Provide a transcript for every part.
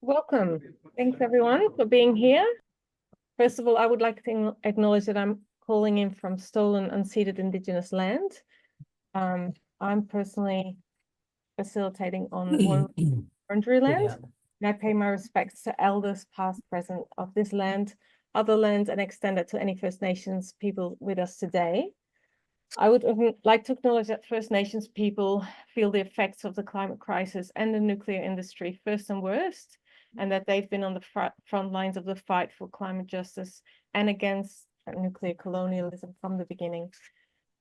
Welcome. Thanks everyone for being here. First of all, I would like to acknowledge that I'm calling in from stolen, unceded Indigenous land. I'm personally facilitating on Wurundjeri land, and I pay my respects to elders past, present of this land, other lands, and extend it to any First Nations people with us today. I would like to acknowledge that First Nations people feel the effects of the climate crisis and the nuclear industry first and worst, and that they've been on the front lines of the fight for climate justice and against nuclear colonialism from the beginning.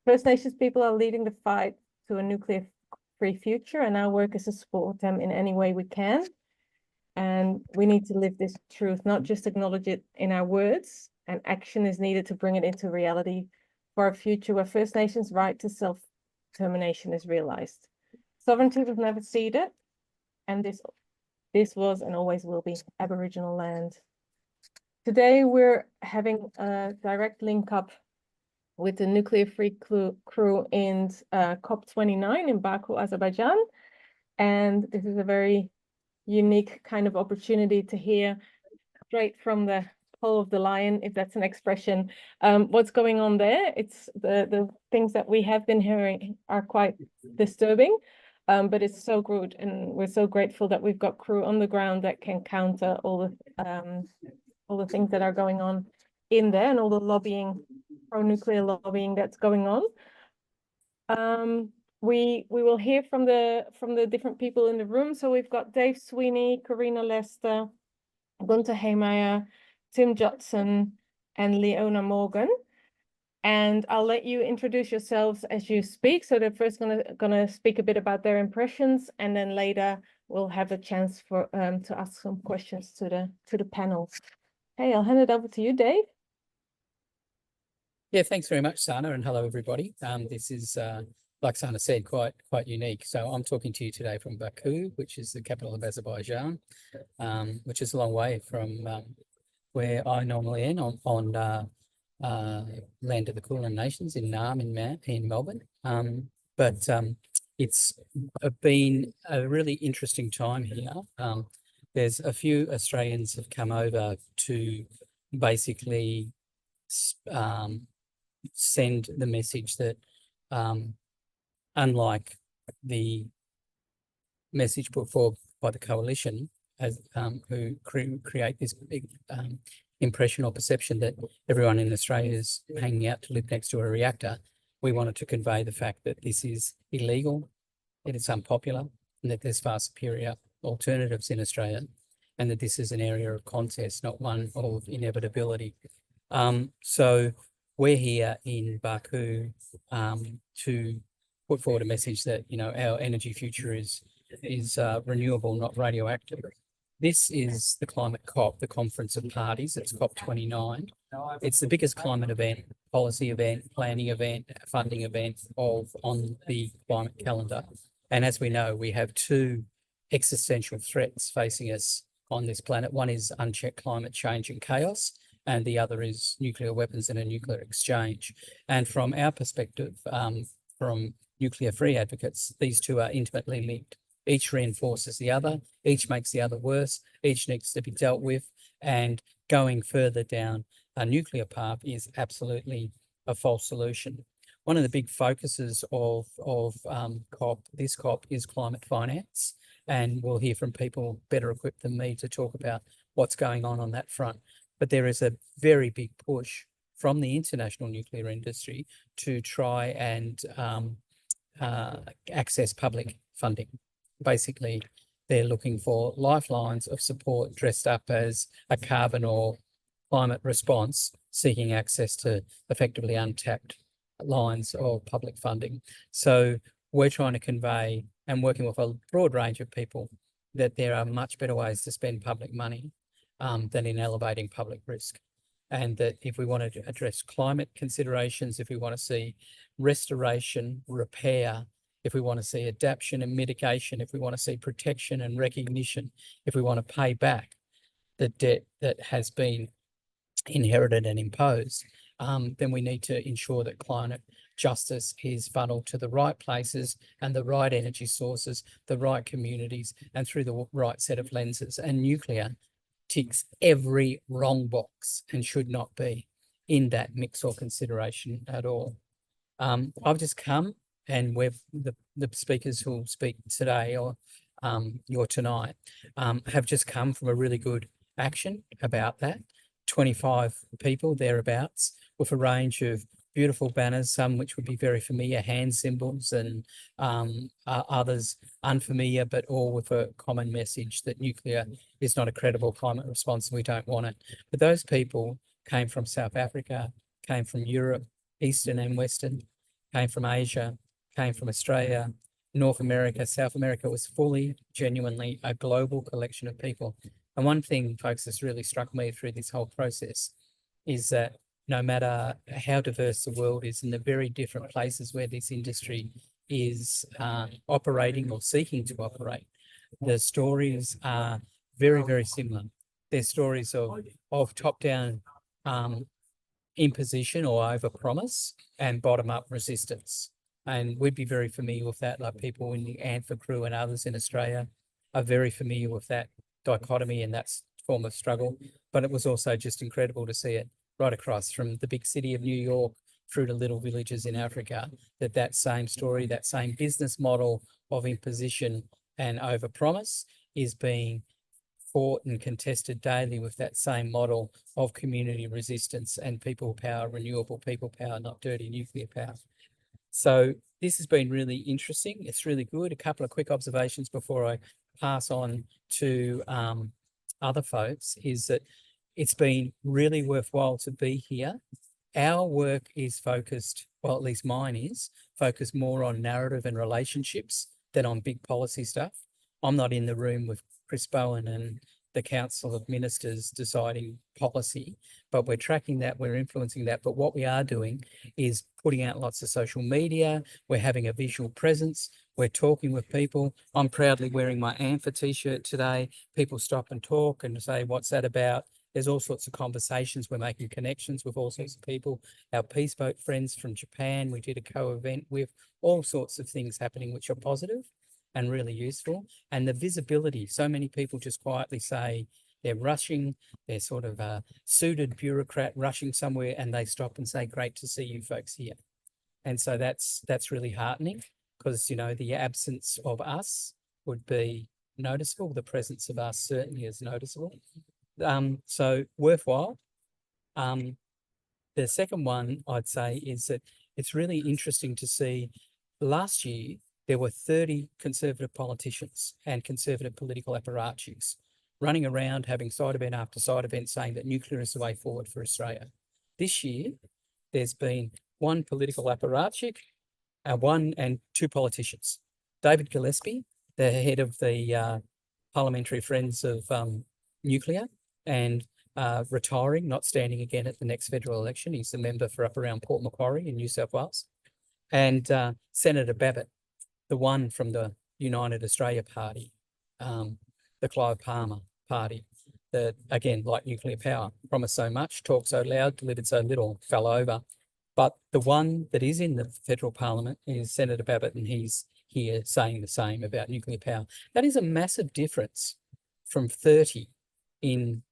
First Nations people are leading the fight to a nuclear-free future, and our work is to support them in any way we can. And we need to live this truth, not just acknowledge it in our words, and action is needed to bring it into reality for a future where First Nations' right to self-determination is realized. Sovereignty was never ceded, and this was and always will be Aboriginal land. Today, we're having a direct link up with the nuclear-free crew in COP29 in Baku, Azerbaijan. And this is a very unique kind of opportunity to hear straight from the hole of the lion, if that's an expression, what's going on there. It's the things that we have been hearing are quite disturbing, but it's so good, and we're so grateful that we've got crew on the ground that can counter all the things that are going on in there and all the lobbying, pro-nuclear lobbying that's going on. We will hear from the different people in the room. So we've got Dave Sweeney, Karina, Gunter, Heymeyer, Tim Judson, and Leona Morgan. And I'll let you introduce yourselves as you speak. So they're first gonna speak a bit about their impressions, and then later we'll have a chance for to ask some questions to the panel. Hey, I'll hand it over to you, Dave. Yeah, thanks very much, Sana, and hello everybody. This is like Sana said, quite unique. So I'm talking to you today from Baku, which is the capital of Azerbaijan, which is a long way from where I normally am on land of the Kulin Nations in Naarm in Melbourne. But it's been a really interesting time here. There's a few Australians have come over to basically send the message that unlike the message put forward by the coalition, as who create this big impression or perception that everyone in Australia is hanging out to live next to a reactor, we wanted to convey the fact that this is illegal, that it's unpopular, and that there's far superior alternatives in Australia, and that this is an area of contest, not one of inevitability. So we're here in Baku to put forward a message that, you know, our energy future is renewable, not radioactive. This is the Climate COP, the Conference of Parties. It's COP29. It's the biggest climate event, policy event, planning event, funding event on the climate calendar. And as we know, we have two existential threats facing us on this planet. One is unchecked climate change and chaos, and the other is nuclear weapons and a nuclear exchange. And from our perspective, from nuclear-free advocates, these two are intimately linked. Each reinforces the other, each makes the other worse, each needs to be dealt with, and going further down a nuclear path is absolutely a false solution. One of the big focuses of this COP is climate finance, and we'll hear from people better equipped than me to talk about what's going on that front. But there is a very big push from the international nuclear industry to try and access public funding. Basically, they're looking for lifelines of support dressed up as a carbon or climate response, seeking access to effectively untapped lines of public funding. So we're trying to convey, and working with a broad range of people, that there are much better ways to spend public money than in elevating public risk. And that if we want to address climate considerations, if we want to see restoration, repair, if we want to see adaptation and mitigation, if we want to see protection and recognition, if we want to pay back the debt that has been inherited and imposed, then we need to ensure that climate justice is funneled to the right places and the right energy sources, the right communities, and through the right set of lenses. And nuclear ticks every wrong box and should not be in that mix or consideration at all. I've just come, and the speakers who will speak today or tonight have just come from a really good action about that. 25 people thereabouts, with a range of beautiful banners, some which would be very familiar, hand symbols, and others unfamiliar, but all with a common message that nuclear is not a credible climate response and we don't want it. But those people came from South Africa, came from Europe, Eastern and Western, came from Asia, came from Australia, North America, South America. Was fully, genuinely a global collection of people. And one thing, folks, that's really struck me through this whole process is that no matter how diverse the world is, in the very different places where this industry is operating or seeking to operate, the stories are very, very similar. They're stories of top-down imposition or overpromise and bottom-up resistance. And we'd be very familiar with that, like people in the ANFA crew and others in Australia are very familiar with that dichotomy and that form of struggle. But it was also just incredible to see it right across from the big city of New York through to little villages in Africa, that same story, that same business model of imposition and overpromise is being fought and contested daily with that same model of community resistance and people power, renewable people power, not dirty nuclear power. So this has been really interesting. It's really good. A couple of quick observations before I pass on to other folks is that it's been really worthwhile to be here. Our work is focused, well, at least mine is, focused more on narrative and relationships than on big policy stuff. I'm not in the room with Chris Bowen and the Council of Ministers deciding policy, but we're tracking that, we're influencing that. But what we are doing is putting out lots of social media. We're having a visual presence. We're talking with people. I'm proudly wearing my ANFA t-shirt today. People stop and talk and say, what's that about? There's all sorts of conversations. We're making connections with all sorts of people. Our Peace Boat friends from Japan, we did a co-event with, all sorts of things happening which are positive and really useful. And the visibility, so many people just quietly say they're rushing, they're sort of a suited bureaucrat rushing somewhere, and they stop and say, great to see you folks here. And so that's really heartening, because, you know, the absence of us would be noticeable. The presence of us certainly is noticeable. So worthwhile. The second one I'd say is that it's really interesting to see. Last year, there were 30 Conservative politicians and Conservative political apparatchiks running around having side event after side event saying that nuclear is the way forward for Australia. This year, there's been one political apparatchik, one and two politicians. David Gillespie, the head of the Parliamentary Friends of Nuclear, and retiring, not standing again at the next federal election. He's the member for up around Port Macquarie in New South Wales. And Senator Babbitt, the one from the United Australia Party, the Clive Palmer Party, that, again, like nuclear power, promised so much, talked so loud, delivered so little, fell over. But the one that is in the federal parliament is Senator Babbitt, and he's here saying the same about nuclear power. That is a massive difference from 30 in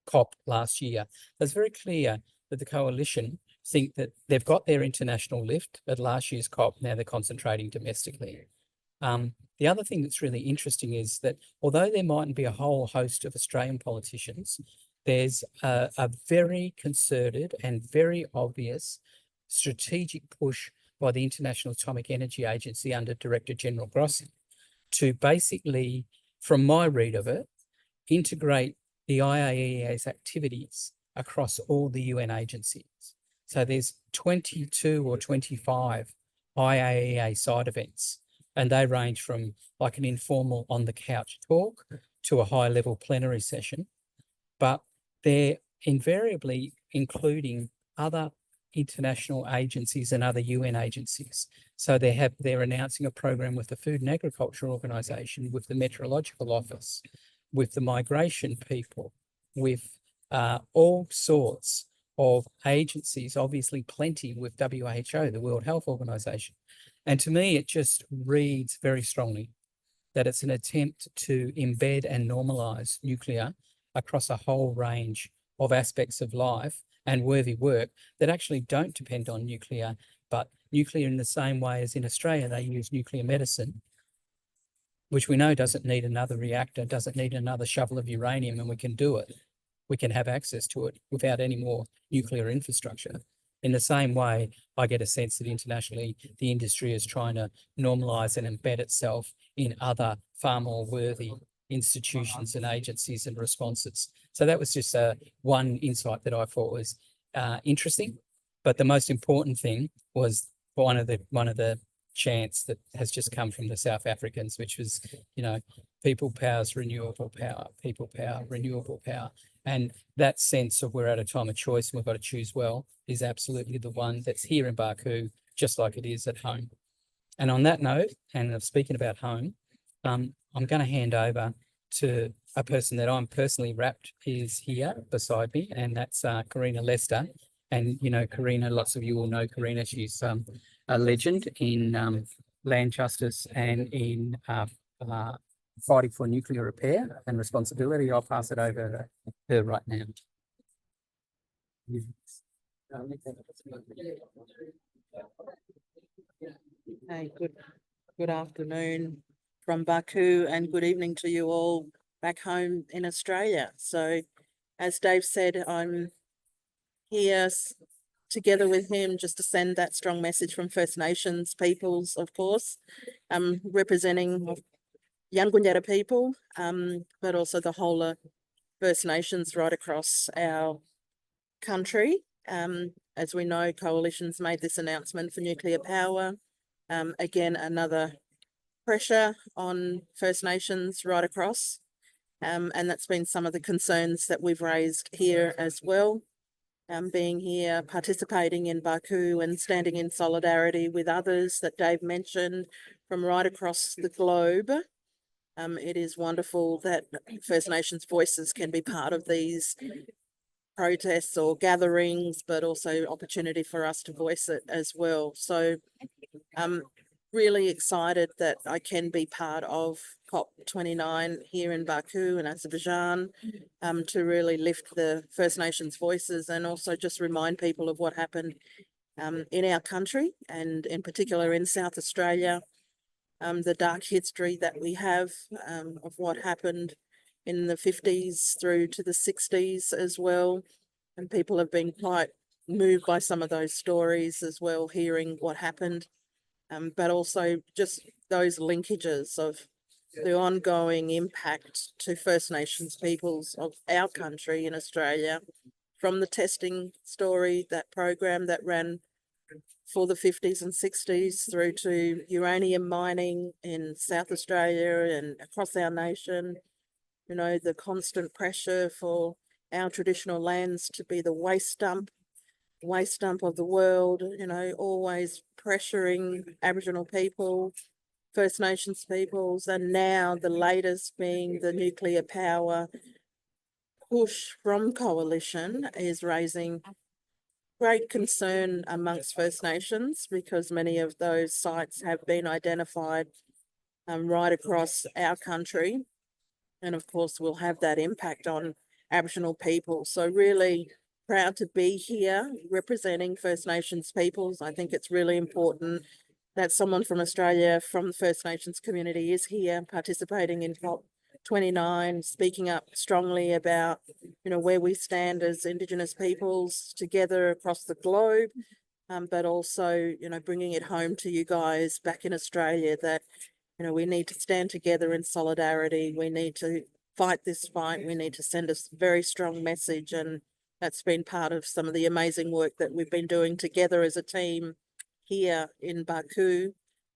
COP last year. It's very clear that the coalition think that they've got their international lift at last year's COP. Now they're concentrating domestically. The other thing that's really interesting is that although there mightn't be a whole host of Australian politicians, there's a very concerted and very obvious strategic push by the International Atomic Energy Agency under Director General Grossi to basically, from my read of it, integrate the IAEA's activities across all the UN agencies. So there's 22 or 25 IAEA side events, and they range from like an informal on the couch talk to a high level plenary session, but they're invariably including other international agencies and other UN agencies. So they're announcing a program with the Food and Agriculture Organization, with the Meteorological Office, with the migration people, with all sorts of agencies, obviously plenty with WHO, the World Health Organization. And to me, it just reads very strongly that it's an attempt to embed and normalize nuclear across a whole range of aspects of life and worthy work that actually don't depend on nuclear, but nuclear in the same way as in Australia, they use nuclear medicine, which we know doesn't need another reactor, doesn't need another shovel of uranium, and we can do it. We can have access to it without any more nuclear infrastructure. In the same way, I get a sense that internationally, the industry is trying to normalise and embed itself in other far more worthy institutions and agencies and responses. So that was just one insight that I thought was interesting. But the most important thing was one of the chants that has just come from the South Africans, which was, people power's renewable power, people power, renewable power. And that sense of we're at a time of choice and we've got to choose well is absolutely the one that's here in Baku, just like it is at home. And on that note, and speaking about home, I'm going to hand over to a person that I'm personally wrapped is here beside me, and that's Karina Lester. And, Karina, lots of you will know Karina. She's a legend in land justice and in fighting for nuclear repair and responsibility. I'll pass it over to her right now. Hey, good afternoon from Baku, and good evening to you all back home in Australia. So, as Dave said, I'm here together with him just to send that strong message from First Nations peoples, of course, representing Yankunytjatjara people, but also the whole of First Nations right across our country. As we know, Coalition's made this announcement for nuclear power. Again, another pressure on First Nations right across. And that's been some of the concerns that we've raised here as well. Being here, participating in Baku and standing in solidarity with others that Dave mentioned from right across the globe. It is wonderful that First Nations voices can be part of these protests or gatherings, but also opportunity for us to voice it as well. So I'm really excited that I can be part of COP29 here in Baku in Azerbaijan, to really lift the First Nations voices and also just remind people of what happened in our country, and in particular in South Australia, the dark history that we have of what happened in the 50s through to the 60s as well. And people have been quite moved by some of those stories as well, hearing what happened, but also just those linkages of the ongoing impact to First Nations peoples of our country in Australia, from the testing story, that program that ran for the 50s and 60s through to uranium mining in South Australia and across our nation, the constant pressure for our traditional lands to be the waste dump of the world, always pressuring Aboriginal people, First Nations peoples, and now the latest being the nuclear power push from Coalition is raising great concern amongst First Nations, because many of those sites have been identified right across our country, and of course will have that impact on Aboriginal people. So really proud to be here representing First Nations peoples. I think it's really important that someone from Australia, from the First Nations community, is here participating in COP29, speaking up strongly about, where we stand as Indigenous peoples together across the globe, but also, bringing it home to you guys back in Australia that, we need to stand together in solidarity. We need to fight this fight. We need to send a very strong message, and that's been part of some of the amazing work that we've been doing together as a team here in Baku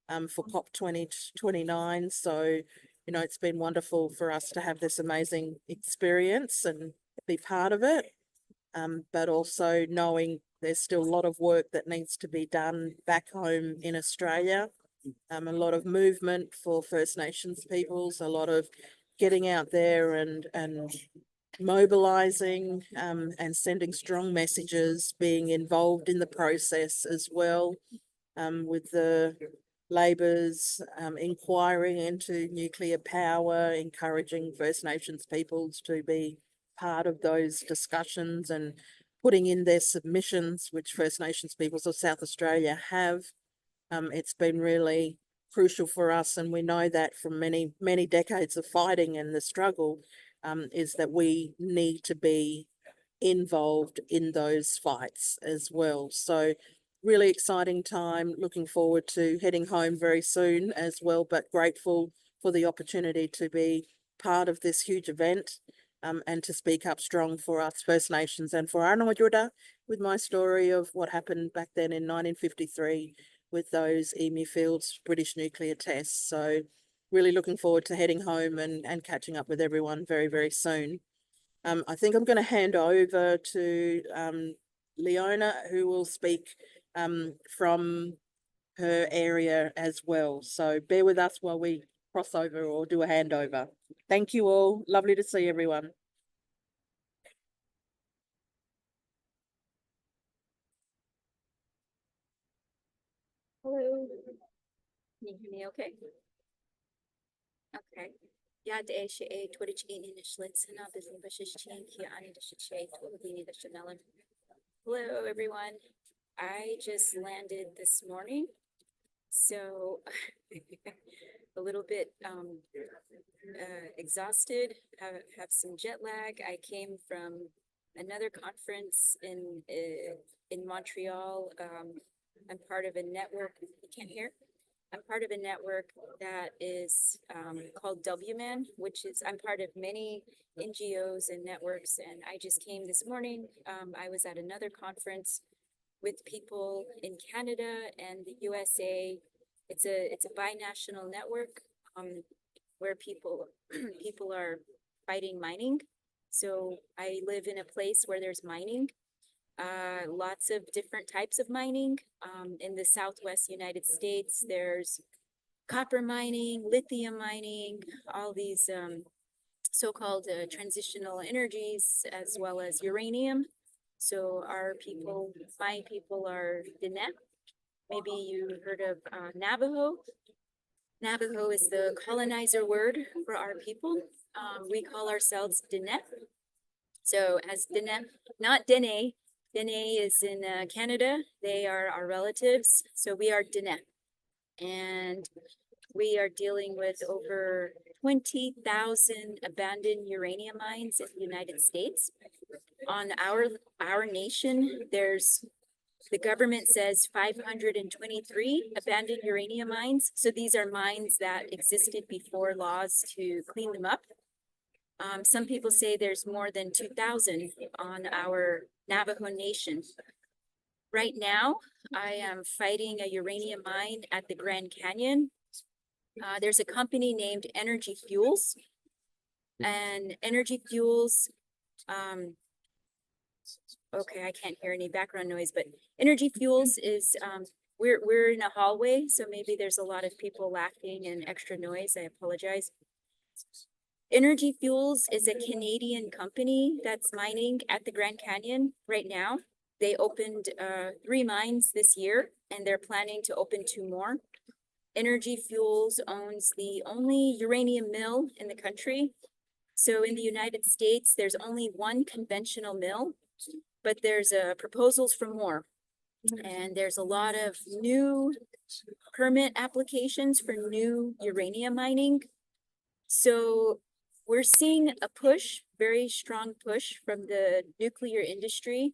for COP29. So, it's been wonderful for us to have this amazing experience and be part of it, but also knowing there's still a lot of work that needs to be done back home in Australia. A lot of movement for First Nations peoples, a lot of getting out there and mobilizing and sending strong messages, being involved in the process as well, with the Labor's inquiry into nuclear power, encouraging First Nations peoples to be part of those discussions and putting in their submissions, which First Nations peoples of South Australia have. It's been really crucial for us, and we know that from many, many decades of fighting and the struggle, is that we need to be involved in those fights as well. So really exciting time, looking forward to heading home very soon as well, but grateful for the opportunity to be part of this huge event, and to speak up strong for us First Nations and for Arnawajurda with my story of what happened back then in 1953 with those Emu Fields British nuclear tests. So really looking forward to heading home and catching up with everyone very, very soon. I think I'm going to hand over to Leona, who will speak from her area as well. So bear with us while we cross over or do a handover. Thank you all. Lovely to see everyone. Hello. Can you hear me okay? Okay. Ja, de is je Twitch in de slits en dat is een beetje hier aan de shit. Hello, everyone. I just landed this morning, so a little bit exhausted. Have some jet lag. I came from another conference in Montreal. I'm part of a network. You can't hear. I'm part of a network that is called WMAN, which is, I'm part of many NGOs and networks, and I just came this morning. I was at another conference with people in Canada and the USA. It's a binational network where people are fighting mining. So I live in a place where there's mining. Lots of different types of mining. In the Southwest United States, there's copper mining, lithium mining, all these so-called transitional energies, as well as uranium. So our people, my people are Diné. Maybe you heard of Navajo. Navajo is the colonizer word for our people. We call ourselves Diné. So as Diné, not Dene. Dene is in Canada. They are our relatives. So we are Diné. And we are dealing with over 20,000 abandoned uranium mines in the United States. On our nation, the government says 523 abandoned uranium mines. So these are mines that existed before laws to clean them up. Some people say there's more than 2,000 on our Navajo Nation. Right now, I am fighting a uranium mine at the Grand Canyon. There's a company named Energy Fuels, and Energy Fuels, okay, I can't hear any background noise, but Energy Fuels is, we're in a hallway, so maybe there's a lot of people laughing and extra noise. I apologize. Energy Fuels is a Canadian company that's mining at the Grand Canyon right now. They opened 3 mines this year, and they're planning to open 2 more. Energy Fuels owns the only uranium mill in the country. So in the United States, there's only 1 conventional mill, but there's proposals for more. And there's a lot of new permit applications for new uranium mining. So we're seeing a push, very strong push from the nuclear industry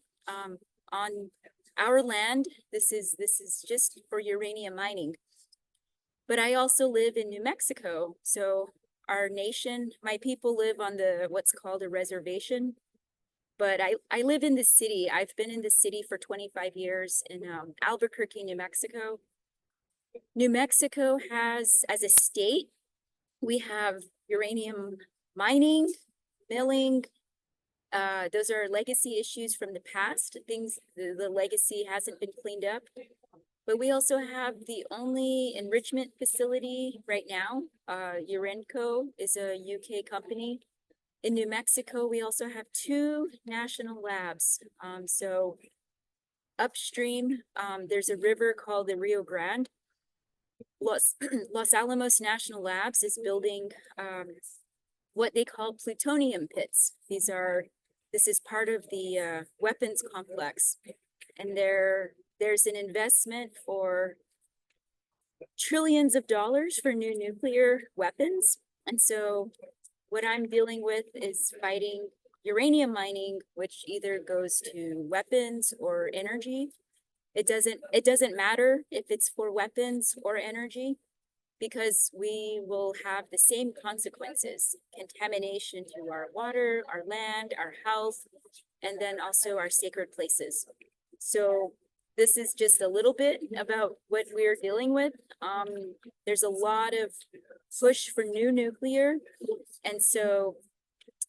on our land. This is just for uranium mining. But I also live in New Mexico. So our nation, my people live on what's called a reservation. But I live in the city. I've been in the city for 25 years in Albuquerque, New Mexico. New Mexico has, as a state, we have uranium mining, milling. Those are legacy issues from the past. The legacy hasn't been cleaned up. But we also have the only enrichment facility right now. Urenco is a UK company. In New Mexico, we also have 2 national labs. So upstream, there's a river called the Rio Grande. Los Alamos National Labs is building what they call plutonium pits. This is part of the weapons complex. And there's an investment for trillions of dollars for new nuclear weapons. And so what I'm dealing with is fighting uranium mining, which either goes to weapons or energy. It doesn't matter if it's for weapons or energy, because we will have the same consequences: contamination to our water, our land, our health, and then also our sacred places. So this is just a little bit about what we're dealing with. There's a lot of push for new nuclear. And so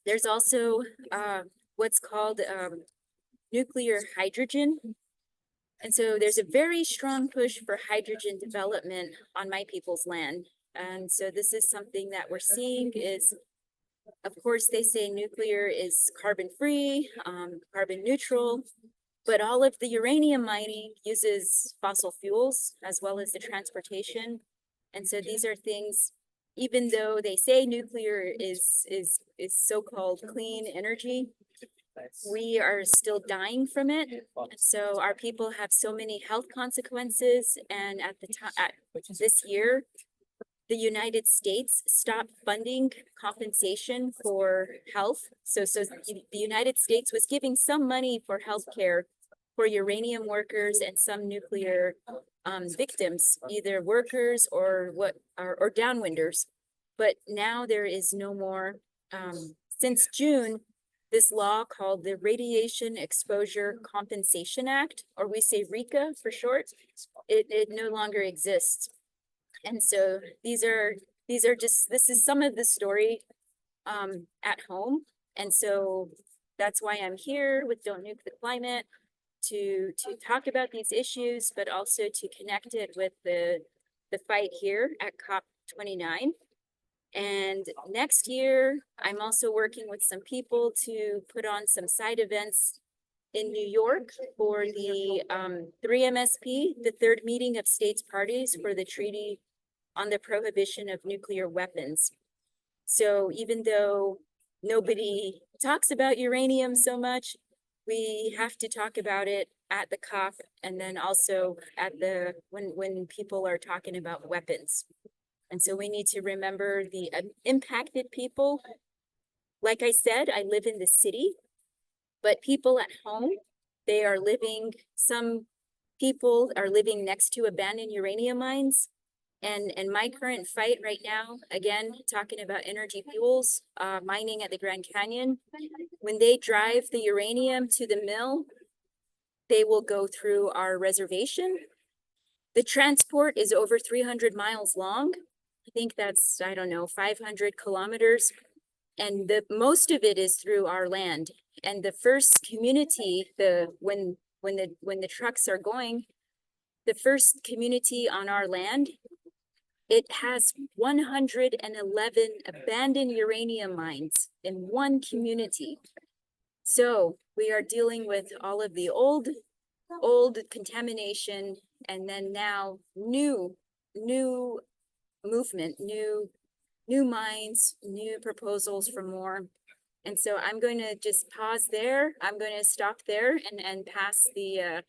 there's also what's called nuclear hydrogen. And so there's a very strong push for hydrogen development on my people's land. And so this is something that we're seeing is, of course, they say nuclear is carbon free, carbon neutral, but all of the uranium mining uses fossil fuels as well as the transportation. And so these are things, even though they say nuclear is so-called clean energy, we are still dying from it. So our people have so many health consequences. And at the time, this year, the United States stopped funding compensation for health. So the United States was giving some money for healthcare for uranium workers and some nuclear victims, either workers or downwinders. But now there is no more. Since June, this law called the Radiation Exposure Compensation Act, or we say RECA for short, it no longer exists. And so this is some of the story at home. And so that's why I'm here with Don't Nuke the Climate, to talk about these issues, but also to connect it with the fight here at COP29. And next year, I'm also working with some people to put on some side events in New York for the 3MSP, the third meeting of states parties for the Treaty on the Prohibition of Nuclear Weapons. So even though nobody talks about uranium so much, we have to talk about it at the COP, and then also at when people are talking about weapons. And so we need to remember the impacted people. Like I said, I live in the city, but people at home, some people are living next to abandoned uranium mines. And my current fight right now, again, talking about energy fuels, mining at the Grand Canyon, when they drive the uranium to the mill, they will go through our reservation. The transport is over 300 miles long. I think that's, 500 kilometers. And most of it is through our land. And the first community, when the trucks are going, the first community on our land, it has 111 abandoned uranium mines in one community. So we are dealing with all of the old contamination, and then now new movement, new mines, new proposals for more. And so I'm going to just pause there. I'm going to stop there and pass the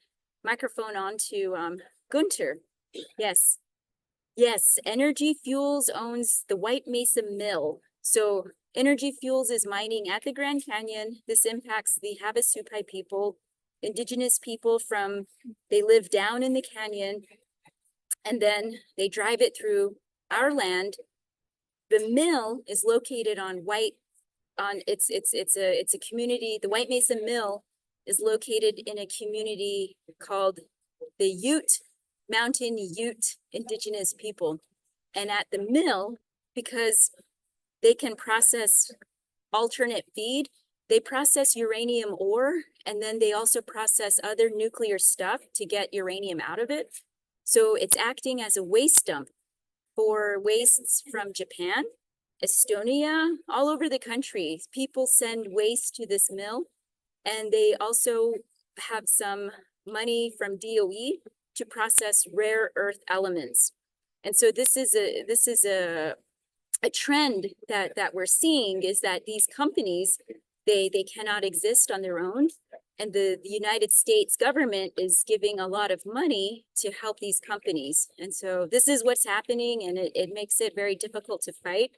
microphone on to Gunter. Yes. Yes, Energy Fuels owns the White Mesa Mill. So Energy Fuels is mining at the Grand Canyon. This impacts the Havasupai people, indigenous people they live down in the canyon, and then they drive it through our land. The mill is located it's a community. The White Mesa Mill is located in a community called the Mountain Ute indigenous people. And at the mill, because they can process alternate feed, they process uranium ore, and then they also process other nuclear stuff to get uranium out of it. So it's acting as a waste dump for wastes from Japan Estonia, all over the country. People send waste to this mill, and they also have some money from DOE to process rare earth elements. And so this is a trend that we're seeing, is that these companies, they cannot exist on their own. And the United States government is giving a lot of money to help these companies. And so this is what's happening, and it makes it very difficult to fight.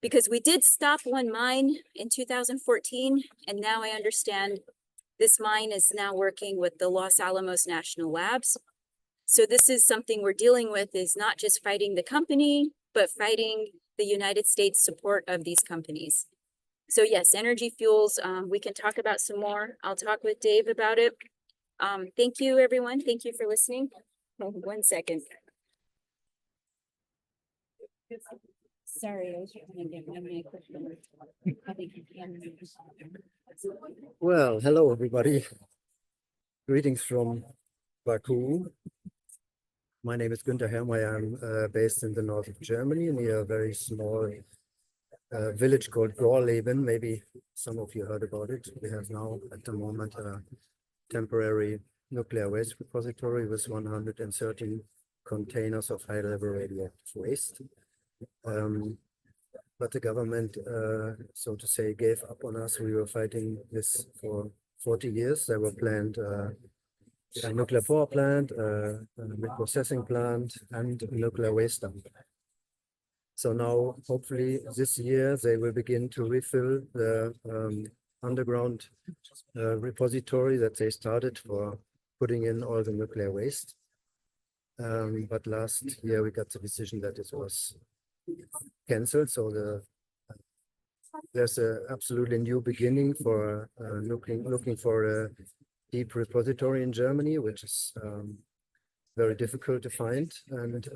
Because we did stop one mine in 2014, and now I understand this mine is now working with the Los Alamos National Labs. So this is something we're dealing with, is not just fighting the company, but fighting the United States support of these companies. So yes, energy fuels, we can talk about some more. I'll talk with Dave about it. Thank you, everyone. Thank you for listening. 1 second. Sorry, I was trying to get my microphone. I think you can. Well, hello everybody. Greetings from Baku. My name is Gunter. I'm based in the north of Germany, near a very small village called Gorleben. Maybe some of you heard about it. We have now at the moment a temporary nuclear waste repository with 113 containers of high-level radioactive waste. But the government, so to say, gave up on us. We were fighting this for 40 years. There were planned a nuclear power plant, a processing plant, and a nuclear waste dump. So now, hopefully this year, they will begin to refill the underground repository that they started for putting in all the nuclear waste. But last year we got the decision that it was cancelled. So there's a absolutely new beginning for looking for a deep repository in Germany, which is very difficult to find. And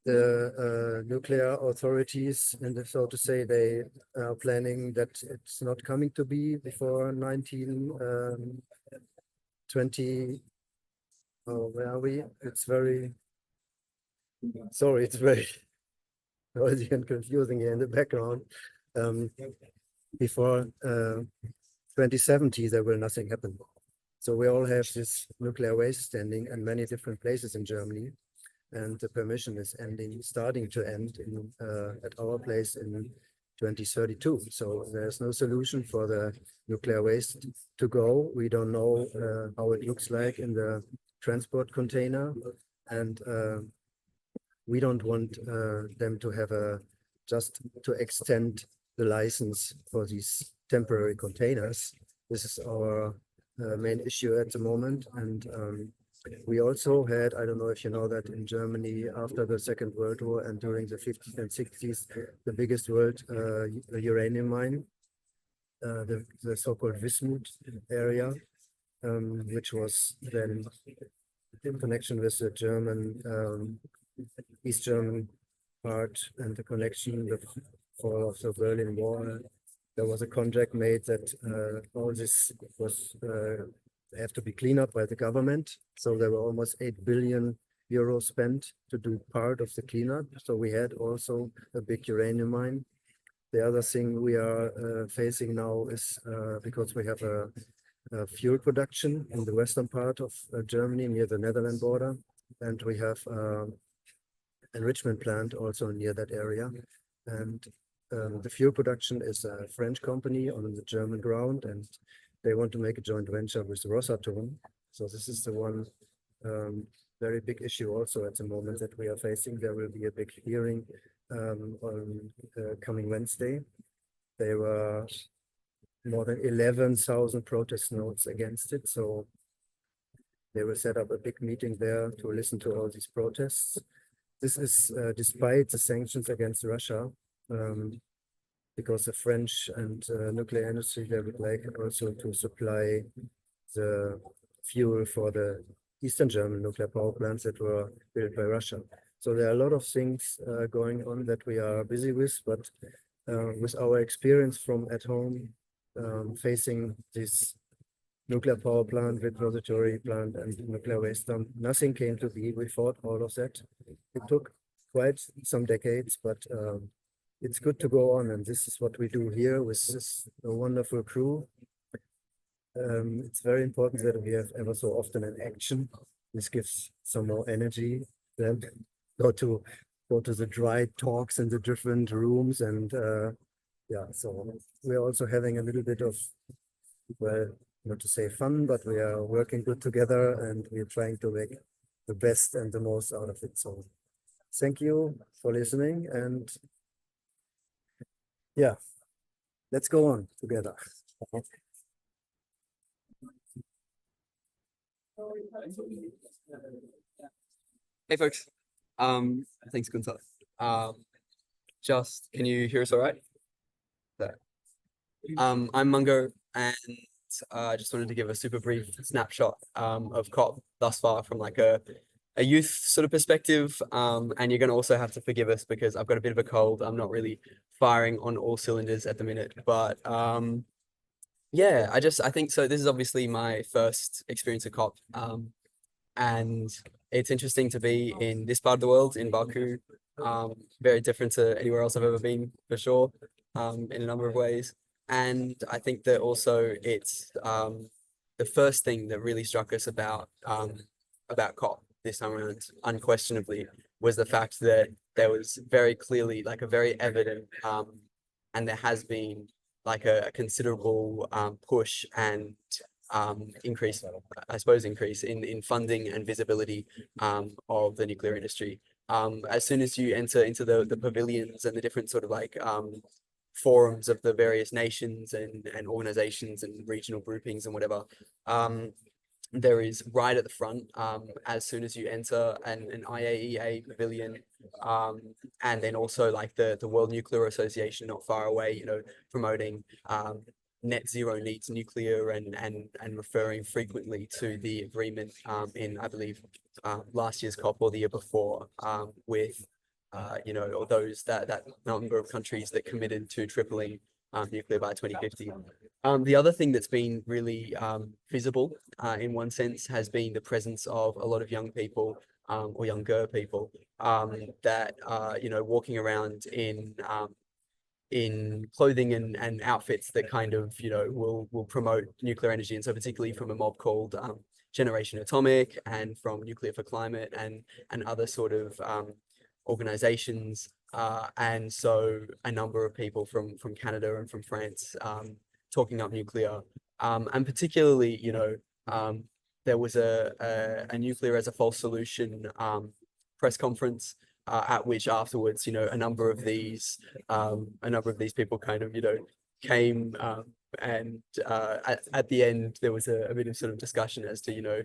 the nuclear authorities, and so to say, they are planning that it's not coming to be before 1920. Oh, where are we? It's very, sorry, it's very noisy and confusing here in the background. Before 2070, there will nothing happen. So we all have this nuclear waste standing in many different places in Germany, and the permission is starting to end at our place in 2032. So there's no solution for the nuclear waste to go. We don't know how it looks like in the transport container, and we don't want them to have just to extend the license for these temporary containers. This is our main issue at the moment. And we also had, I don't know if you know that, in Germany after the Second World War and during the 50s and 60s, the biggest world uranium mine, the so-called Wismut area, which was then in connection with the German, East German part, and the connection with fall of the Berlin Wall. There was a contract made that all this was have to be cleaned up by the government. So there were almost 8 billion euros spent to do part of the cleanup. So we had also a big uranium mine. The other thing we are facing now is because we have a fuel production in the western part of Germany near the Netherlands border, and we have enrichment plant also near that area. And the fuel production is a French company on the German ground, and they want to make a joint venture with Rosatom. So this is the one very big issue also at the moment that we are facing. There will be a big hearing on coming Wednesday. There were more than 11,000 protest notes against it. So they will set up a big meeting there to listen to all these protests. This is despite the sanctions against Russia, because the French and nuclear industry, they would like also to supply the fuel for the Eastern German nuclear power plants that were built by Russia. So there are a lot of things going on that we are busy with, but with our experience from at home, facing this nuclear power plant, repository plant, and nuclear waste dump, nothing came to be. We fought all of that. It took quite some decades, but it's good to go on, and this is what we do here with this wonderful crew. It's very important that we have ever so often an action. This gives some more energy. Then go to the dry talks in the different rooms, and yeah, so we're also having a little bit of, well, not to say fun, but we are working good together, and we're trying to make the best and the most out of it. So thank you for listening, and yeah, let's go on together. Hey folks, thanks Gunter. Just, can you hear us all right? There. I'm Mungo, and I just wanted to give a super brief snapshot of COP thus far from like a youth sort of perspective. And you're going to also have to forgive us because I've got a bit of a cold. I'm not really firing on all cylinders at the minute, but yeah, I think so. This is obviously my first experience of COP, and it's interesting to be in this part of the world, in Baku. Very different to anywhere else I've ever been, for sure, in a number of ways. And I think that also it's the first thing that really struck us about COP this time around, unquestionably, was the fact that there was very clearly like a very evident and there has been like a considerable push and increase in funding and visibility of the nuclear industry. As soon as you enter into the pavilions and the different sort of like forums of the various nations and organizations and regional groupings and whatever, there is right at the front, as soon as you enter an IAEA pavilion, and then also like the World Nuclear Association not far away, you know, promoting net zero needs nuclear and referring frequently to the agreement in, I believe, last year's COP or the year before, with you know, those that number of countries that committed to tripling nuclear by 2050. The other thing that's been really visible in one sense has been the presence of a lot of young people or younger people that you know, walking around in clothing and outfits that kind of, you know, will promote nuclear energy. And so particularly from a mob called Generation Atomic, and from Nuclear for Climate, and other sort of organizations, and so a number of people from Canada and from France talking up nuclear, and particularly, you know, there was a nuclear as a false solution press conference at which afterwards, you know, a number of these people kind of, you know, came and at the end there was a bit of sort of discussion as to, you know,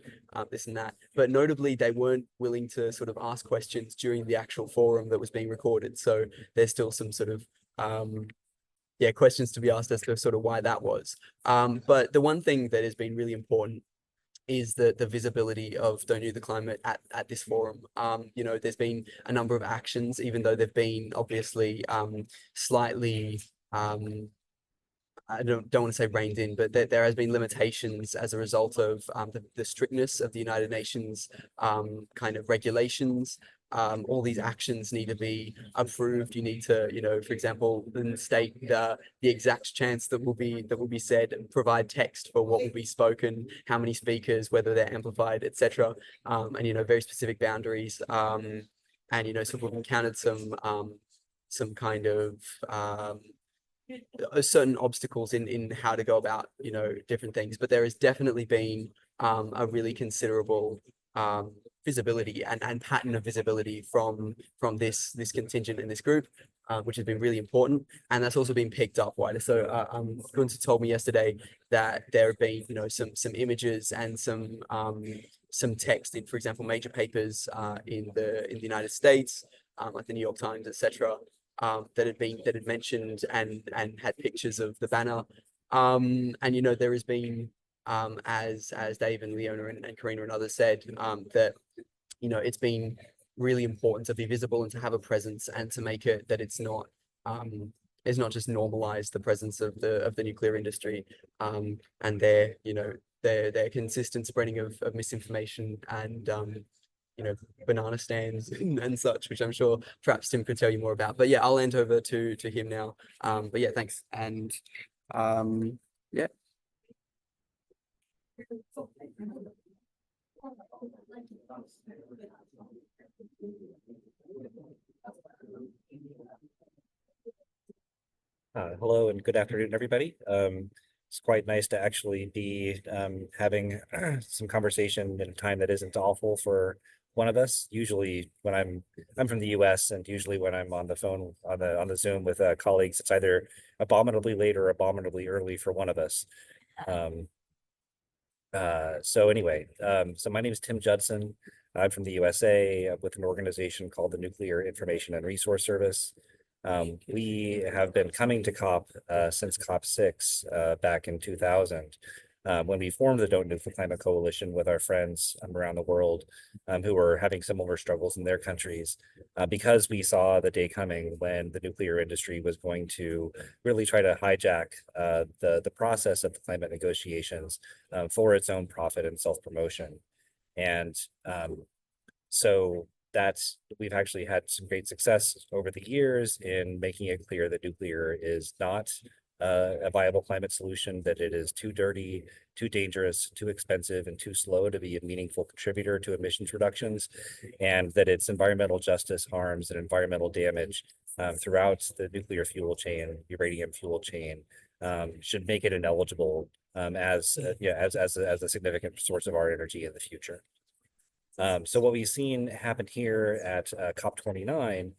this and that, but notably they weren't willing to sort of ask questions during the actual forum that was being recorded. So there's still some sort of yeah, questions to be asked as to sort of why that was. But the one thing that has been really important is the visibility of Don't Nuke the Climate at this forum. You know, there's been a number of actions, even though they've been obviously slightly I don't want to say reined in, but there has been limitations as a result of the strictness of the United Nations kind of regulations. All these actions need to be approved. You need to, you know, for example, state the exact chants that will be said, provide text for what will be spoken, how many speakers, whether they're amplified, etc. And, you know, very specific boundaries. And, you know, so we've encountered some kind of certain obstacles in how to go about, you know, different things, but there has definitely been a really considerable visibility and pattern of visibility from this contingent in this group, which has been really important, and that's also been picked up wider. So Gunter told me yesterday that there have been, you know, some images and some text in, for example, major papers in the United States, like the New York Times, etc. That had mentioned and had pictures of the banner, and, you know, there has been as Dave and Leona and Karina and others said, that, you know, it's been really important to be visible and to have a presence and to make it that it's not just normalized the presence of the nuclear industry, and their, you know, their consistent spreading of misinformation and banana stands and such, which I'm sure perhaps Tim could tell you more about. But yeah, I'll hand over to him now. But yeah, thanks. And yeah. Hello and good afternoon, everybody. It's quite nice to actually be having some conversation in a time that isn't awful for one of us. Usually when I'm from the US, and usually when I'm on the phone on the Zoom with colleagues, it's either abominably late or abominably early for one of us. So anyway, so my name is Tim Judson. I'm from the USA with an organization called the Nuclear Information and Resource Service. We have been coming to COP since COP 6 back in 2000, when we formed the Don't Nuke the Climate Coalition with our friends around the world who were having similar struggles in their countries, because we saw the day coming when the nuclear industry was going to really try to hijack the process of the climate negotiations for its own profit and self-promotion. And so we've actually had some great success over the years in making it clear that nuclear is not a viable climate solution, that it is too dirty, too dangerous, too expensive, and too slow to be a meaningful contributor to emissions reductions, and that its environmental justice harms and environmental damage throughout the nuclear fuel chain, uranium fuel chain, should make it ineligible as a significant source of our energy in the future. So what we've seen happen here at COP29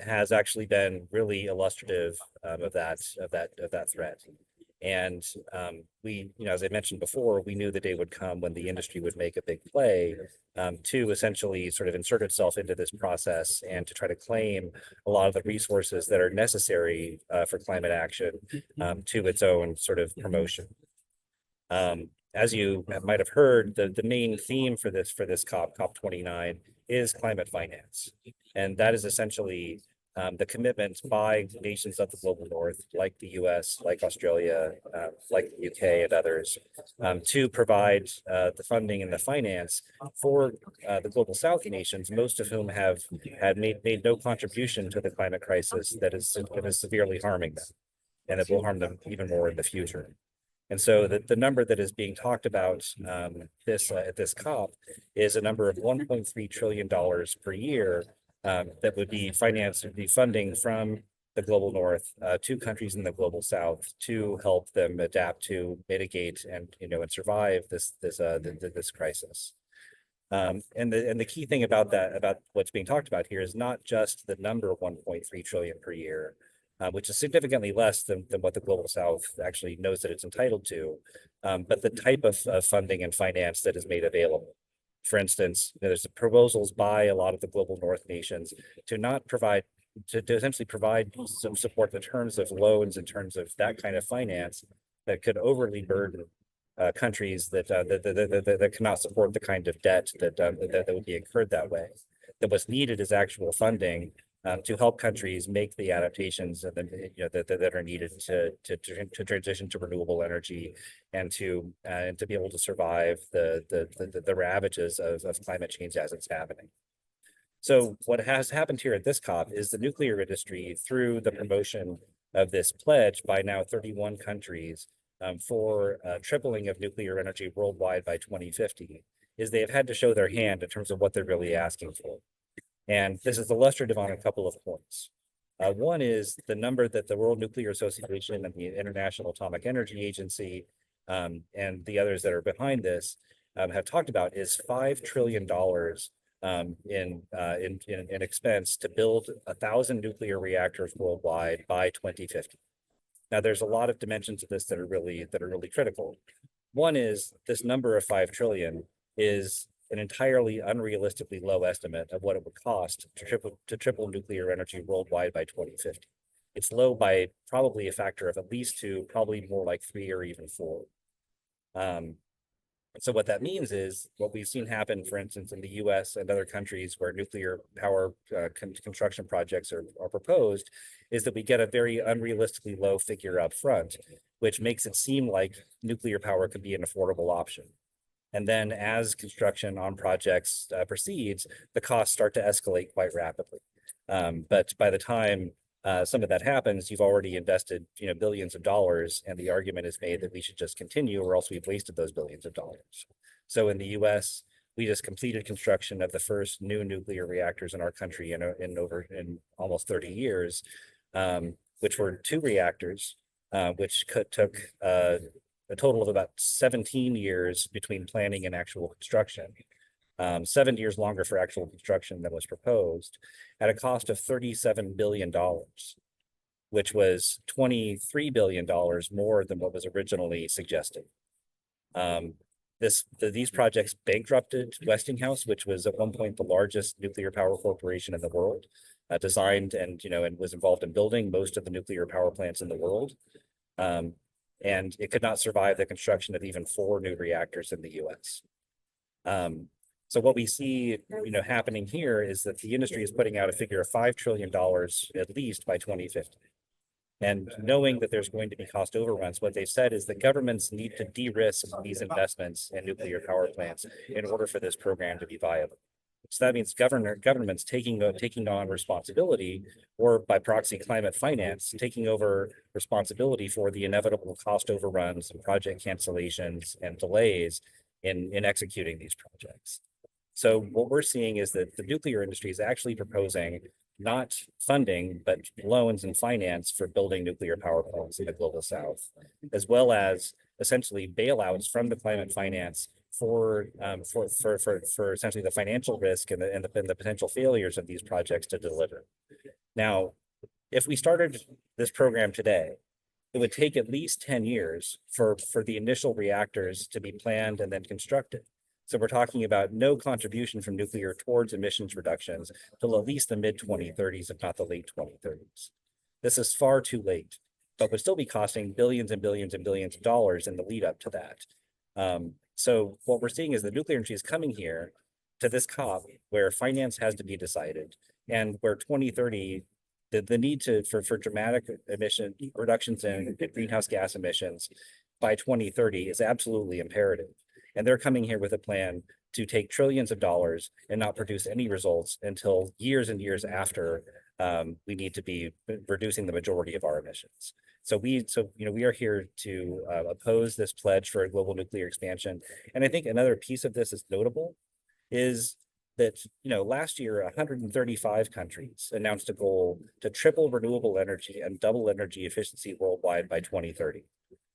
has actually been really illustrative of that threat. And we, as I mentioned before, we knew the day would come when the industry would make a big play to essentially sort of insert itself into this process and to try to claim a lot of the resources that are necessary for climate action to its own sort of promotion. As you might have heard, the main theme for this COP29 is climate finance. And that is essentially the commitment by nations of the global north, like the US, like Australia, like the UK and others, to provide the funding and the finance for the global south nations, most of whom have made no contribution to the climate crisis that is severely harming them, and it will harm them even more in the future. And so the number that is being talked about at this COP is a number of $1.3 trillion per year that would be funding from the global north to countries in the global south to help them adapt to mitigate and survive this crisis. And the key thing about what's being talked about here is not just the number of 1.3 trillion per year, which is significantly less than what the global south actually knows that it's entitled to, but the type of funding and finance that is made available. For instance, there's proposals by a lot of the global north nations to essentially provide some support in terms of loans, in terms of that kind of finance that could overly burden countries that cannot support the kind of debt that would be incurred that way. That what's needed is actual funding to help countries make the adaptations that are needed to transition to renewable energy and to be able to survive the ravages of climate change as it's happening. So what has happened here at this COP is the nuclear industry, through the promotion of this pledge by now 31 countries for tripling of nuclear energy worldwide by 2050, is they have had to show their hand in terms of what they're really asking for. And this is illustrative on a couple of points. One is the number that the World Nuclear Association and the International Atomic Energy Agency and the others that are behind this have talked about is $5 trillion in expense to build 1,000 nuclear reactors worldwide by 2050. Now, there's a lot of dimensions of this that are really critical. One is this number of 5 trillion is an entirely unrealistically low estimate of what it would cost to triple nuclear energy worldwide by 2050. It's low by probably a factor of at least 2, probably more like 3 or even 4. So what that means is what we've seen happen, for instance, in the US and other countries where nuclear power construction projects are proposed, is that we get a very unrealistically low figure up front, which makes it seem like nuclear power could be an affordable option. And then as construction on projects proceeds, the costs start to escalate quite rapidly. But by the time some of that happens, you've already invested, billions of dollars, and the argument is made that we should just continue, or else we've wasted those billions of dollars. So in the U.S., we just completed construction of the first new nuclear reactors in our country in almost 30 years, which were 2 reactors, which took a total of about 17 years between planning and actual construction. 7 years longer for actual construction than was proposed, at a cost of $37 billion, which was $23 billion more than what was originally suggested. These projects bankrupted Westinghouse, which was at one point the largest nuclear power corporation in the world, designed and was involved in building most of the nuclear power plants in the world. And it could not survive the construction of even 4 new reactors in the US. So what we see, happening here is that the industry is putting out a figure of $5 trillion at least by 2050. And knowing that there's going to be cost overruns, what they've said is that governments need to de-risk these investments in nuclear power plants in order for this program to be viable. So that means governments taking on responsibility, or by proxy climate finance, taking over responsibility for the inevitable cost overruns and project cancellations and delays in executing these projects. So what we're seeing is that the nuclear industry is actually proposing not funding, but loans and finance for building nuclear power plants in the global south, as well as essentially bailouts from the climate finance for essentially the financial risk and the potential failures of these projects to deliver. Now, if we started this program today, it would take at least 10 years for the initial reactors to be planned and then constructed. So we're talking about no contribution from nuclear towards emissions reductions till at least the mid-2030s, if not the late 2030s. This is far too late, but would still be costing billions and billions and billions of dollars in the lead up to that. So what we're seeing is the nuclear industry is coming here to this COP where finance has to be decided, and where 2030, the need for dramatic emission reductions in greenhouse gas emissions by 2030 is absolutely imperative. And they're coming here with a plan to take trillions of dollars and not produce any results until years and years after we need to be reducing the majority of our emissions. So we are here to oppose this pledge for a global nuclear expansion. And I think another piece of this is notable is that, last year, 135 countries announced a goal to triple renewable energy and double energy efficiency worldwide by 2030.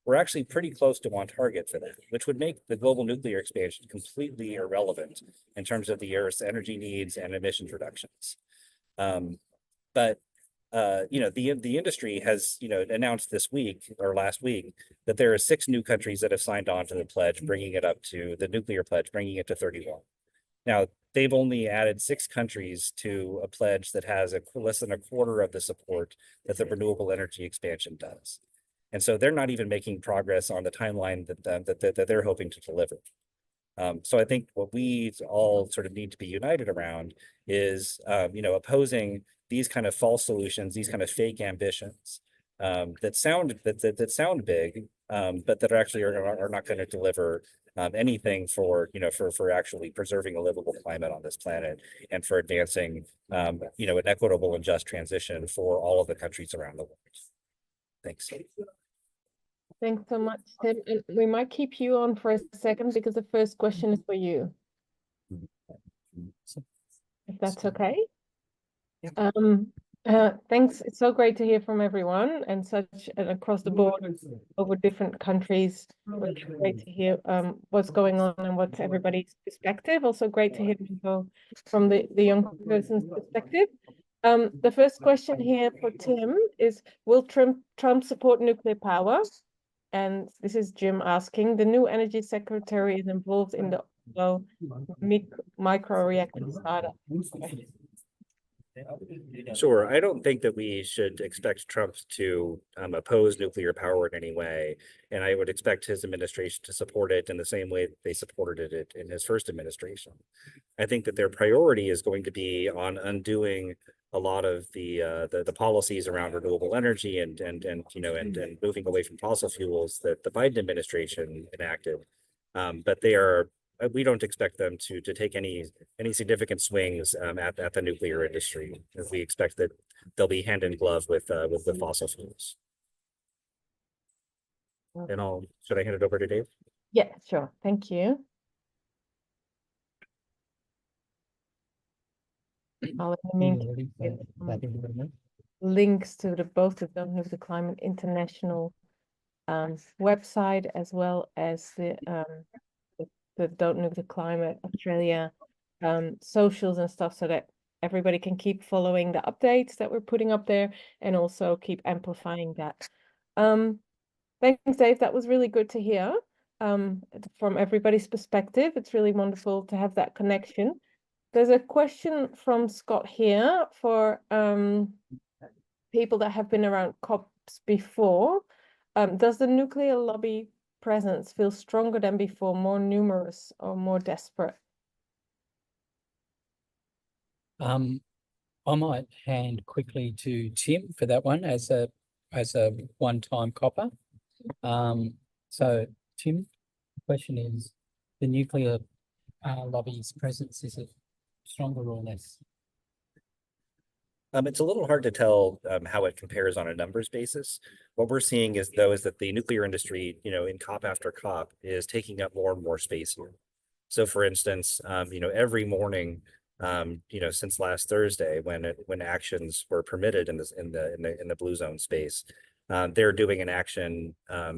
We're actually pretty close to on target for that, which would make the global nuclear expansion completely irrelevant in terms of the Earth's energy needs and emissions reductions. But the industry has, announced this week or last week that there are 6 new countries that have signed on to the pledge, bringing it up to the nuclear pledge, bringing it to 31. Now, they've only added 6 countries to a pledge that has less than a quarter of the support that the renewable energy expansion does. And so they're not even making progress on the timeline that they're hoping to deliver. So I think what we all sort of need to be united around is, opposing these kind of false solutions, these kind of fake ambitions that sound big, but that actually are not going to deliver anything for actually preserving a livable climate on this planet and for advancing an equitable and just transition for all of the countries around the world. Thanks. Thanks so much, Tim. And we might keep you on for a second because the first question is for you, if that's okay. Thanks. It's so great to hear from everyone and across the board over different countries. It's great to hear what's going on and what's everybody's perspective. Also great to hear from the young person's perspective. The first question here for Tim is, will Trump support nuclear power? And this is Jim asking, the new energy secretary is involved in the micro reactor startup. Sure. I don't think that we should expect Trump to oppose nuclear power in any way. And I would expect his administration to support it in the same way that they supported it in his first administration. I think that their priority is going to be on undoing a lot of the policies around renewable energy and moving away from fossil fuels that the Biden administration enacted. But they are we don't expect them to take any significant swings at the nuclear industry. We expect that they'll be hand in glove with fossil fuels. And should I hand it over to Dave? Yeah, sure. Thank you. I'll links to both the Don't Nuke the Climate International website, as well as the Don't Nuke the Climate Australia socials and stuff, so that everybody can keep following the updates that we're putting up there, and also keep amplifying that. Thanks, Dave. That was really good to hear from everybody's perspective. It's really wonderful to have that connection. There's a question from Scott here for people that have been around COPs before. Does the nuclear lobby presence feel stronger than before, more numerous or more desperate? I might hand quickly to Tim for that one as a one-time copper. So Tim, the question is, the nuclear lobby's presence, is it stronger or less? It's a little hard to tell how it compares on a numbers basis. What we're seeing is that the nuclear industry, in COP after COP, is taking up more and more space here. So, for instance, every morning, since last Thursday, when actions were permitted in the blue zone space, they're doing an action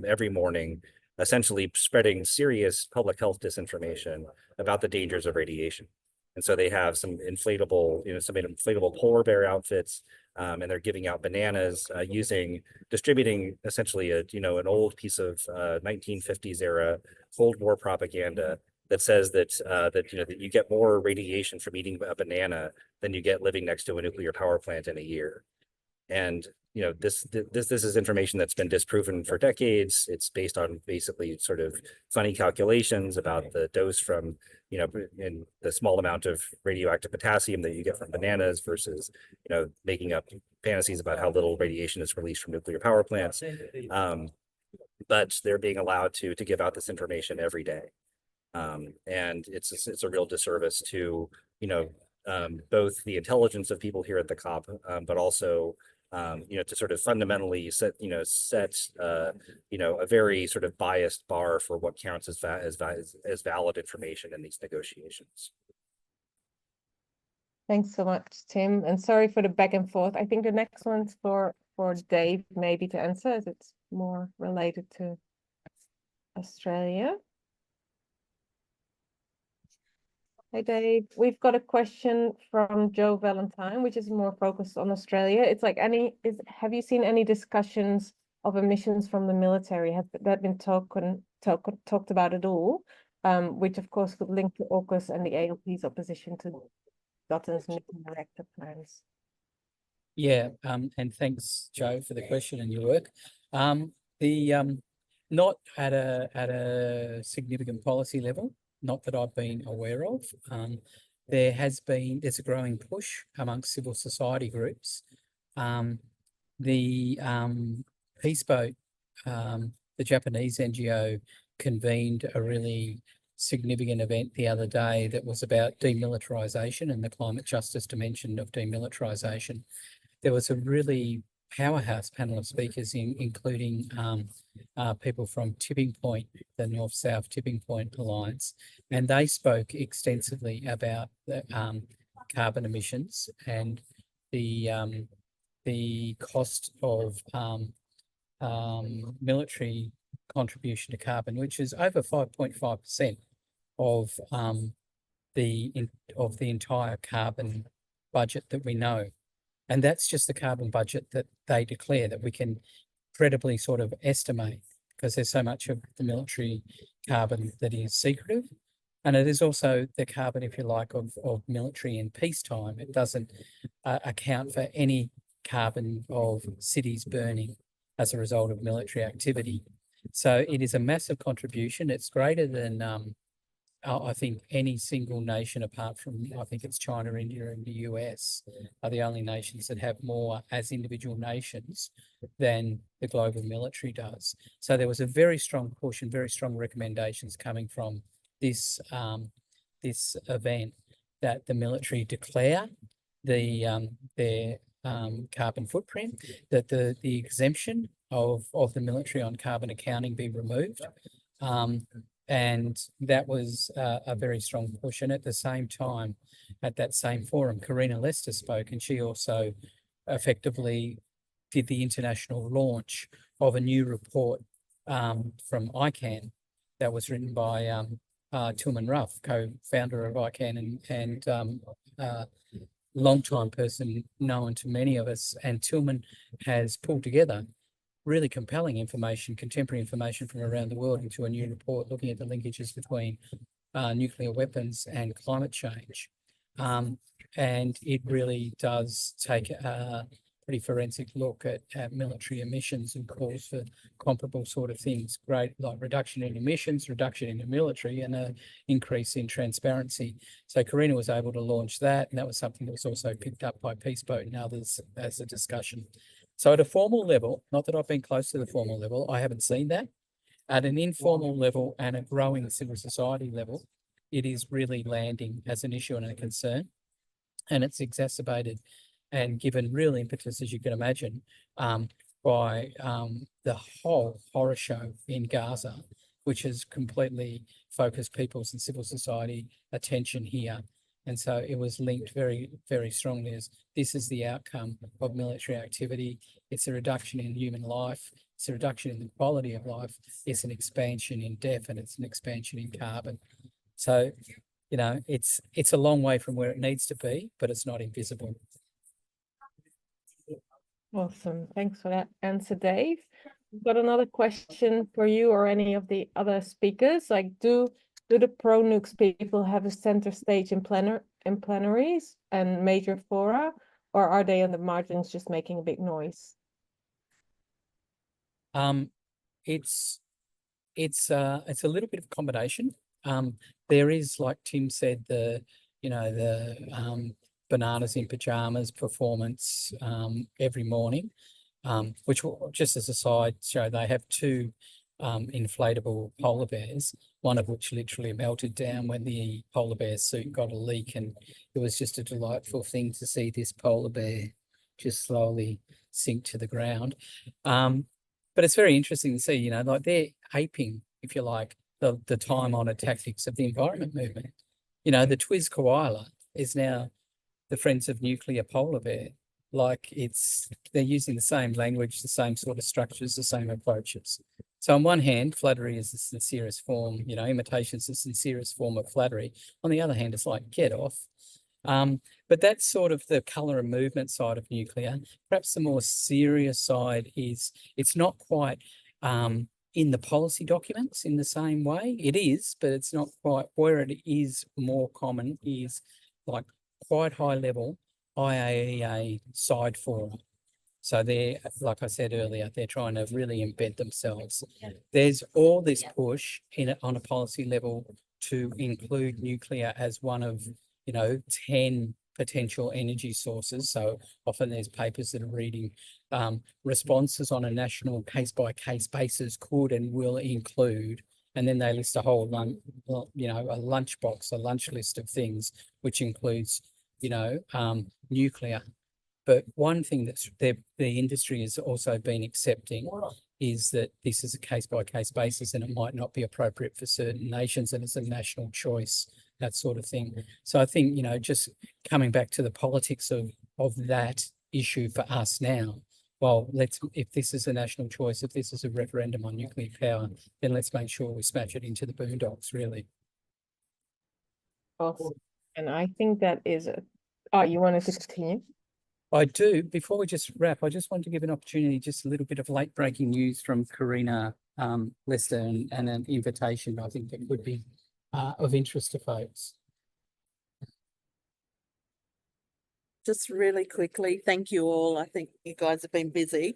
every morning, essentially spreading serious public health disinformation about the dangers of radiation. And so they have some inflatable polar bear outfits, and they're giving out bananas, distributing essentially an old piece of 1950s era Cold War propaganda that says that you get more radiation from eating a banana than you get living next to a nuclear power plant in a year. And this is information that's been disproven for decades. It's based on basically sort of funny calculations about the dose from in the small amount of radioactive potassium that you get from bananas versus making up fantasies about how little radiation is released from nuclear power plants. But they're being allowed to give out this information every day, and it's a real disservice to both the intelligence of people here at the COP, but also to sort of fundamentally set a very sort of biased bar for what counts as valid information in these negotiations. Thanks so much, Tim, and sorry for the back and forth. I think the next one's for Dave maybe to answer, as it's more related to Australia. Hey Dave, we've got a question from Joe Valentine, which is more focused on Australia. It's like, have you seen any discussions of emissions from the military? Has that been talked about at all? Which of course could link to AUKUS and the ALP's opposition to Judson's nuclear reactor plans. Yeah, and thanks, Joe, for the question and your work. Not at a significant policy level, not that I've been aware of. There's a growing push amongst civil society groups. The Peace Boat, the Japanese NGO, convened a really significant event the other day that was about demilitarization and the climate justice dimension of demilitarization. There was a really powerhouse panel of speakers, including people from Tipping Point, the North-South Tipping Point Alliance, and they spoke extensively about the carbon emissions and the cost of military contribution to carbon, which is over 5.5% of the entire carbon budget that we know. And that's just the carbon budget that they declare, that we can credibly sort of estimate, because there's so much of the military carbon that is secretive. And it is also the carbon, if you like, of military in peacetime. It doesn't account for any carbon of cities burning as a result of military activity. So it is a massive contribution. It's greater than I think any single nation, apart from, I think it's China, India, and the US, are the only nations that have more as individual nations than the global military does. So there was a very strong push and very strong recommendations coming from this event, that the military declare their carbon footprint, that the exemption of the military on carbon accounting be removed. And that was a very strong push. And at the same time, at that same forum, Karina Lester spoke, and she also effectively did the international launch of a new report from ICANN that was written by Tillman Ruff, co-founder of ICANN and long-time person known to many of us. And Tillman has pulled together really compelling information, contemporary information from around the world into a new report looking at the linkages between nuclear weapons and climate change. And it really does take a pretty forensic look at military emissions and calls for comparable sort of things, great, like reduction in emissions, reduction in the military, and an increase in transparency. So Karina was able to launch that, and that was something that was also picked up by Peaceboat and others as a discussion. So at a formal level, not that I've been close to the formal level, I haven't seen that. At an informal level and a growing civil society level, it is really landing as an issue and a concern. And it's exacerbated and given real impetus, as you can imagine, by the whole horror show in Gaza, which has completely focused people's and civil society attention here. And so it was linked very, very strongly as this is the outcome of military activity. It's a reduction in human life. It's a reduction in the quality of life. It's an expansion in death, and it's an expansion in carbon. So, you know, it's a long way from where it needs to be, but it's not invisible. Awesome. Thanks for that answer, Dave. We've got another question for you or any of the other speakers. Like, do the pro-nukes people have a center stage in plenaries and major fora, or are they on the margins just making a big noise? It's a little bit of a combination. There is, like Tim said, the bananas in pajamas performance every morning, which will, just as a side show, they have two inflatable polar bears, one of which literally melted down when the polar bear suit got a leak, and it was just a delightful thing to see this polar bear just slowly sink to the ground. But it's very interesting to see, you know, like they're aping, if you like, the time-honoured tactics of the environment movement. You know, the Twiz koala is now the Friends of Nuclear Polar Bear. Like they're using the same language, the same sort of structures, the same approaches. So on one hand, flattery is the sincerest form, you know, imitation is the sincerest form of flattery. On the other hand, it's like, get off. But that's sort of the colour and movement side of nuclear. Perhaps the more serious side is it's not quite in the policy documents in the same way. It is, but it's not quite. Where it is more common is like quite high level IAEA side forum. So they're, like I said earlier, they're trying to really embed themselves. There's all this push on a policy level to include nuclear as one of, you know, 10 potential energy sources. So often there's papers that are reading responses on a national case-by-case basis could and will include, and then they list a whole a lunch list of things, which includes, you know, nuclear. But one thing that the industry has also been accepting is that this is a case-by-case basis and it might not be appropriate for certain nations and it's a national choice, that sort of thing. So I think, you know, just coming back to the politics of that issue for us now, well, if this is a national choice, if this is a referendum on nuclear power, then let's make sure we smash it into the boondocks, really. Awesome. And I think that is you wanted to continue? I do. Before we just wrap, I just wanted to give an opportunity, just a little bit of late breaking news from Karina Lester and an invitation I think that would be of interest to folks. Just really quickly, thank you all. I think you guys have been busy.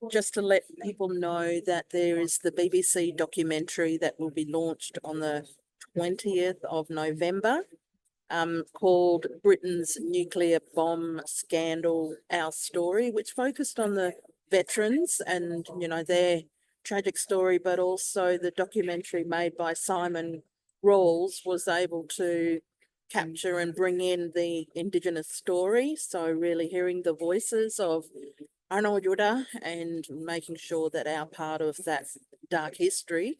Just to let people know that there is the BBC documentary that will be launched on the 20th of November, called Britain's Nuclear Bomb Scandal, Our Story, which focused on the veterans and, you know, their tragic story, but also the documentary made by Simon Rawls was able to capture and bring in the Indigenous story. So really hearing the voices of Arnold Yuda and making sure that our part of that dark history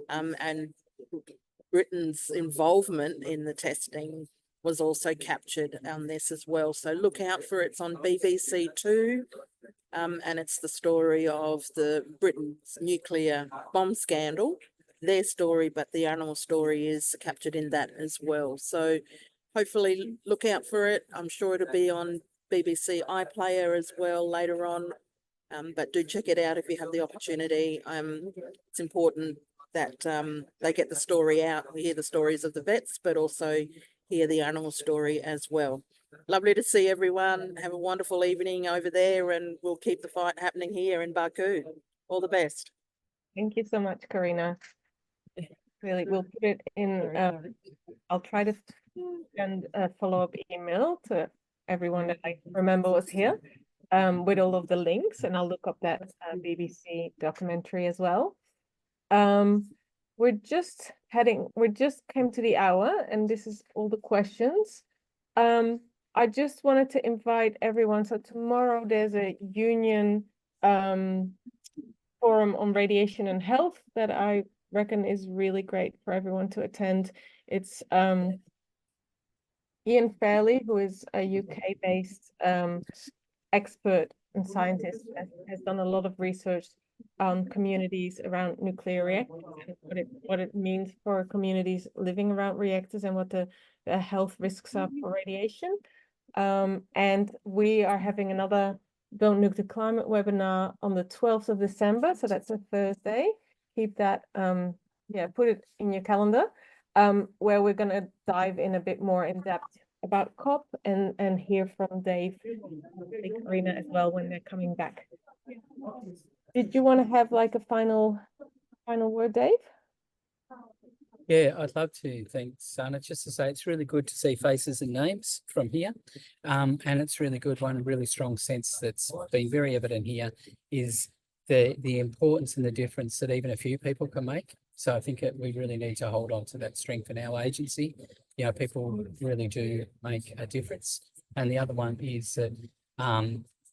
and Britain's involvement in the testing was also captured on this as well. So look out for it. It's on BBC Two. And it's the story of the Britain's nuclear bomb scandal, their story, but the animal story is captured in that as well. So hopefully look out for it. I'm sure it'll be on BBC iPlayer as well later on. But do check it out if you have the opportunity. It's important that they get the story out. We hear the stories of the vets, but also hear the animal story as well. Lovely to see everyone. Have a wonderful evening over there, and we'll keep the fight happening here in Baku. All the best. Thank you so much, Karina. Really, we'll put it in, I'll try to send a follow-up email to everyone that I remember was here with all of the links, and I'll look up that BBC documentary as well. We just came to the hour, and this is all the questions. I just wanted to invite everyone. So tomorrow there's a union forum on radiation and health that I reckon is really great for everyone to attend. It's Ian Fairley, who is a UK-based expert and scientist, has done a lot of research on communities around nuclear reactors and what it means for communities living around reactors and what the health risks are for radiation. And we are having another Don't Nuke the Climate webinar on the 12th of December. So that's a Thursday. Keep that, put it in your calendar, where we're going to dive in a bit more in depth about COP and hear from Dave and Karina as well when they're coming back. Did you want to have like a final word, Dave? Yeah, I'd love to. Thanks, Sana. Just to say, it's really good to see faces and names from here. And it's really good. One really strong sense that's been very evident here is the importance and the difference that even a few people can make. So I think we really need to hold on to that strength in our agency. You know, people really do make a difference. And the other one is that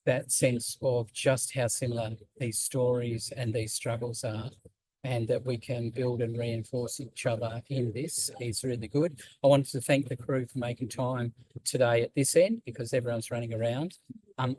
that sense of just how similar these stories and these struggles are, and that we can build and reinforce each other in this is really good. I wanted to thank the crew for making time today at this end because everyone's running around.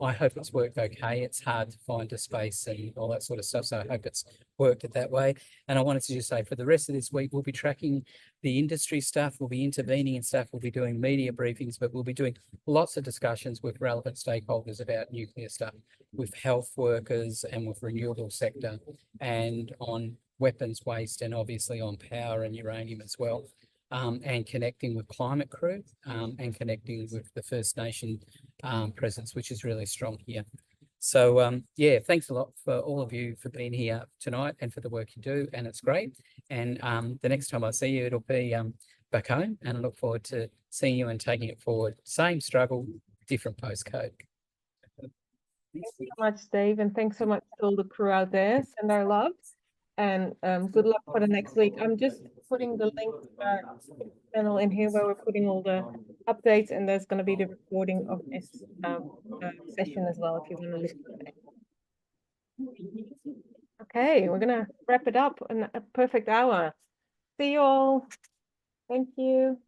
I hope it's worked okay. It's hard to find a space and all that sort of stuff, so I hope it's worked it that way. And I wanted to just say for the rest of this week, we'll be tracking the industry stuff, we'll be intervening in stuff, we'll be doing media briefings, but we'll be doing lots of discussions with relevant stakeholders about nuclear stuff, with health workers and with renewable sector, and on weapons waste, and obviously on power and uranium as well, and connecting with climate crew and connecting with the First Nation presence, which is really strong here. So yeah, thanks a lot for all of you for being here tonight and for the work you do, and it's great. And the next time I see you, it'll be back home, and I look forward to seeing you and taking it forward. Same struggle, different postcode. Thank you so much, Dave, and thanks so much to all the crew out there. Send our love. And good luck for the next week. I'm just putting the link to our channel in here where we're putting all the updates, and there's going to be the recording of this session as well if you want to listen to it. Okay, we're going to wrap it up in a perfect hour. See you all. Thank you.